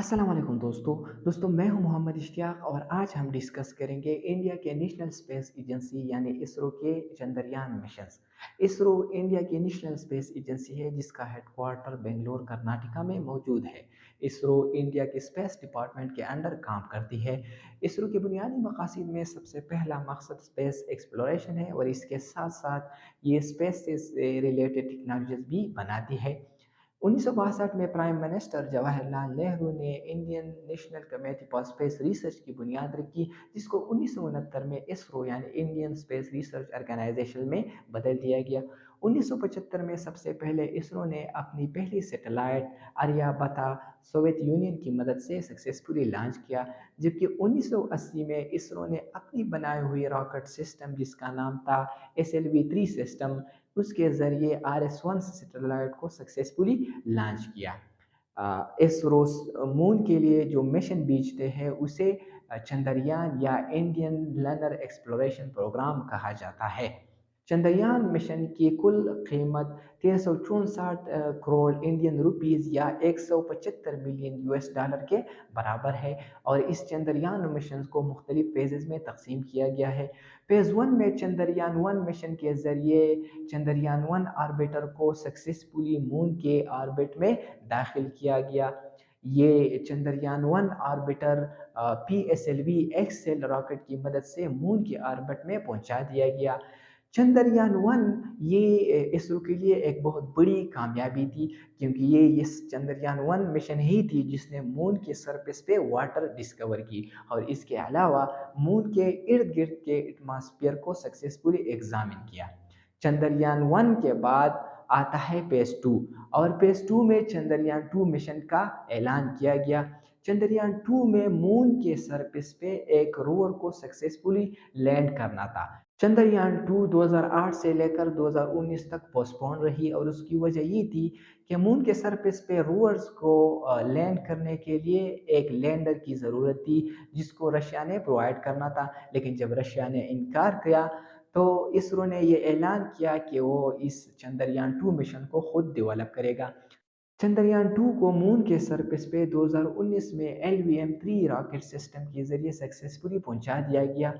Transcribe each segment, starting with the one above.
अस्सलाम वालेकुम दोस्तों मैं हूं मोहम्मद इश्तियाक और आज हम डिस्कस करेंगे इंडिया के नेशनल स्पेस एजेंसी यानी इसरो के चंद्रयान मिशंस। इसरो इंडिया की नेशनल स्पेस एजेंसी है जिसका हेडक्वार्टर बेंगलोर कर्नाटका में मौजूद है। इसरो इंडिया के स्पेस डिपार्टमेंट के अंडर काम करती है। इसरो के बुनियादी मकासद में सबसे पहला मकसद स्पेस एक्सप्लोरेशन है और इसके साथ साथ ये स्पेस से रिलेटेड टेक्नोलॉजीज भी बनाती है। 1962 में प्राइम मिनिस्टर जवाहरलाल नेहरू ने Indian national committee for space research की बुनियाद रखी, जिसको 1969 में इसरो यानी इंडियन स्पेस रिसर्च ऑर्गेनाइजेशन में बदल दिया गया। 1975 में सबसे पहले इसरो ने अपनी पहली सैटेलाइट आर्यभट्टा सोवियत यूनियन की मदद से सक्सेसफुली लॉन्च किया, जबकि 1980 में इसरो ने अपनी बनाई हुई रॉकेट सिस्टम जिसका नाम था SLV-3 सिस्टम, उसके ज़रिए RS-1 सैटेलाइट को सक्सेसफुली लॉन्च किया। इसरो मून के लिए जो मिशन भेजते हैं उसे चंद्रयान या इंडियन लैंडर एक्सप्लोरेशन प्रोग्राम कहा जाता है। चंद्रयान मिशन की कुल कीमत 364 करोड़ इंडियन रुपीस या 175 मिलियन US डॉलर के बराबर है और इस चंद्रयान मिशन को मुख्तलिफ फेजेस में तकसीम किया गया है। फेज़ वन में चंद्रयान वन मिशन के ज़रिए चंद्रयान वन ऑर्बिटर को सक्सेसफुली मून के ऑर्बिट में दाखिल किया गया। ये Chandrayaan one orbiter PSLV XL rocket की मदद से मून के ऑर्बिट में पहुंचा दिया गया। चंद्रयान वन ये इसरो के लिए एक बहुत बड़ी कामयाबी थी, क्योंकि ये इस चंद्रयान वन मिशन ही थी जिसने मून के सरफेस पे वाटर डिस्कवर की और इसके अलावा मून के इर्द गिर्द के एटमॉस्फेयर को सक्सेसफुली एग्जामिन किया। चंद्रयान वन के बाद आता है फेज टू और फेज टू में चंद्रयान टू मिशन का ऐलान किया गया। चंद्रयान टू में मून के सरफेस पे एक रोवर को सक्सेसफुली लैंड करना था। चंद्रयान 2 2008 से लेकर 2019 तक पोस्टपोन रही और उसकी वजह ये थी कि मून के सरफेस पे रोवर्स को लैंड करने के लिए एक लैंडर की ज़रूरत थी जिसको रशिया ने प्रोवाइड करना था, लेकिन जब रशिया ने इनकार किया तो इसरो ने ये ऐलान किया कि वो इस चंद्रयान 2 मिशन को खुद डेवलप करेगा। चंद्रयान 2 को मून के सरफेस पे 2019 में LVM-3 रॉकेट सिस्टम के जरिए सक्सेसफुली पहुंचा दिया गया,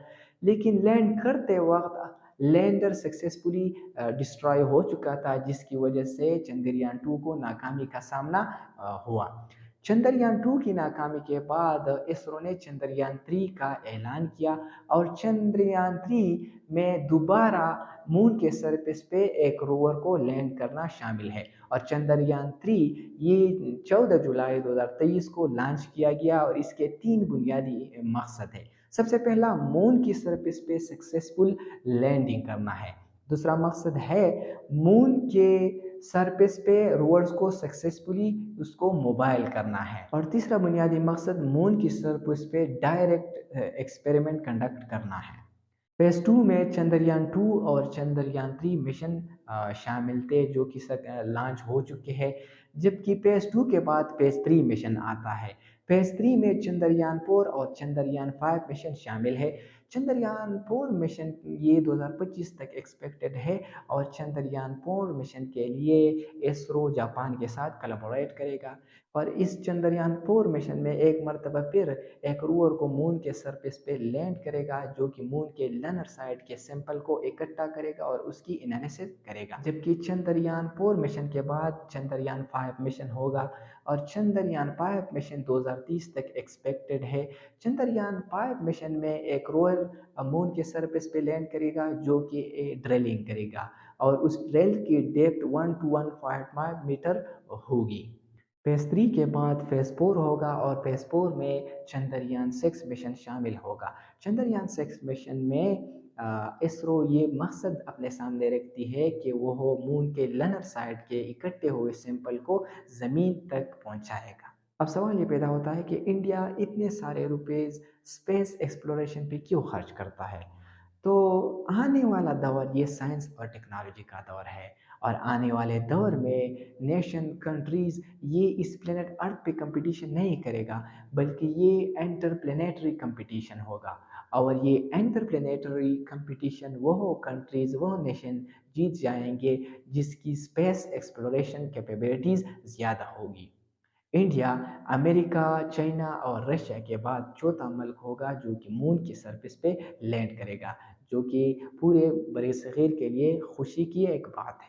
लेकिन लैंड करते वक्त लैंडर सक्सेसफुली डिस्ट्रॉय हो चुका था, जिसकी वजह से चंद्रयान 2 को नाकामी का सामना हुआ। चंद्रयान 2 की नाकामी के बाद इसरो ने चंद्रयान 3 का ऐलान किया और चंद्रयान 3 में दोबारा मून के सरफेस पे एक रोवर को लैंड करना शामिल है और चंद्रयान 3 ये 14 जुलाई 2023 को लॉन्च किया गया और इसके तीन बुनियादी मकसद है। सबसे पहला मून की सरफेस पे सक्सेसफुल लैंडिंग करना है। दूसरा मकसद है मून के सरफेस पे रोवर्स को सक्सेसफुली उसको मोबाइल करना है और तीसरा बुनियादी मकसद मून की सरफेस पे डायरेक्ट एक्सपेरिमेंट कंडक्ट करना है। फेज टू में चंद्रयान टू और चंद्रयान थ्री मिशन शामिल थे जो कि लॉन्च हो चुके हैं, जबकि फेज टू के बाद फेज थ्री मिशन आता है। फेज थ्री में चंद्रयान फोर और चंद्रयान फाइव मिशन शामिल है। चंद्रयान फोर मिशन ये 2025 तक एक्सपेक्टेड है और चंद्रयान फोर मिशन के लिए इसरो जापान के साथ कोलैबोरेट करेगा और इस चंद्रयान फोर मिशन में एक मरतबा फिर एक रोवर को मून के सरफेस पे लैंड करेगा जो कि मून के लनर साइड के सैंपल को इकट्ठा करेगा और उसकी एनालिसिस करेगा, जबकि चंद्रयान 4 मिशन के बाद चंद्रयान 5 मिशन होगा और चंद्रयान 5 मिशन 2030 तक एक्सपेक्टेड है। चंद्रयान 5 मिशन में एक रोवर मून के सरफेस पे लैंड करेगा जो कि ड्रिलिंग करेगा और उस ड्रिल की डेप्थ 1 to 1.5 मीटर होगी। फेज थ्री के बाद फेज फोर होगा और फेज फोर में चंद्रयान सिक्स मिशन शामिल होगा। चंद्रयान सिक्स मिशन में इसरो ये मकसद अपने सामने रखती है कि वो मून के लनर साइड के इकट्ठे हुए सैंपल को ज़मीन तक पहुंचाएगा। अब सवाल ये पैदा होता है कि इंडिया इतने सारे रुपीस स्पेस एक्सप्लोरेशन पे क्यों खर्च करता है। तो आने वाला दौर ये साइंस और टेक्नोलॉजी का दौर है और आने वाले दौर में नेशन कंट्रीज़ ये इस प्लेनेट अर्थ पे कंपटीशन नहीं करेगा, बल्कि ये इंटरप्लेनेटरी कंपटीशन होगा और ये इंटरप्लेनेटरी कंपटीशन वो कंट्रीज़ वो नेशन जीत जाएंगे जिसकी स्पेस एक्सप्लोरेशन कैपेबिलिटीज़ ज़्यादा होगी। इंडिया अमेरिका, चाइना और रशिया के बाद चौथा मुल्क होगा जो कि मून की सरफेस पे लैंड करेगा, जो कि पूरे बड़े सग़ीर के लिए खुशी की एक बात है।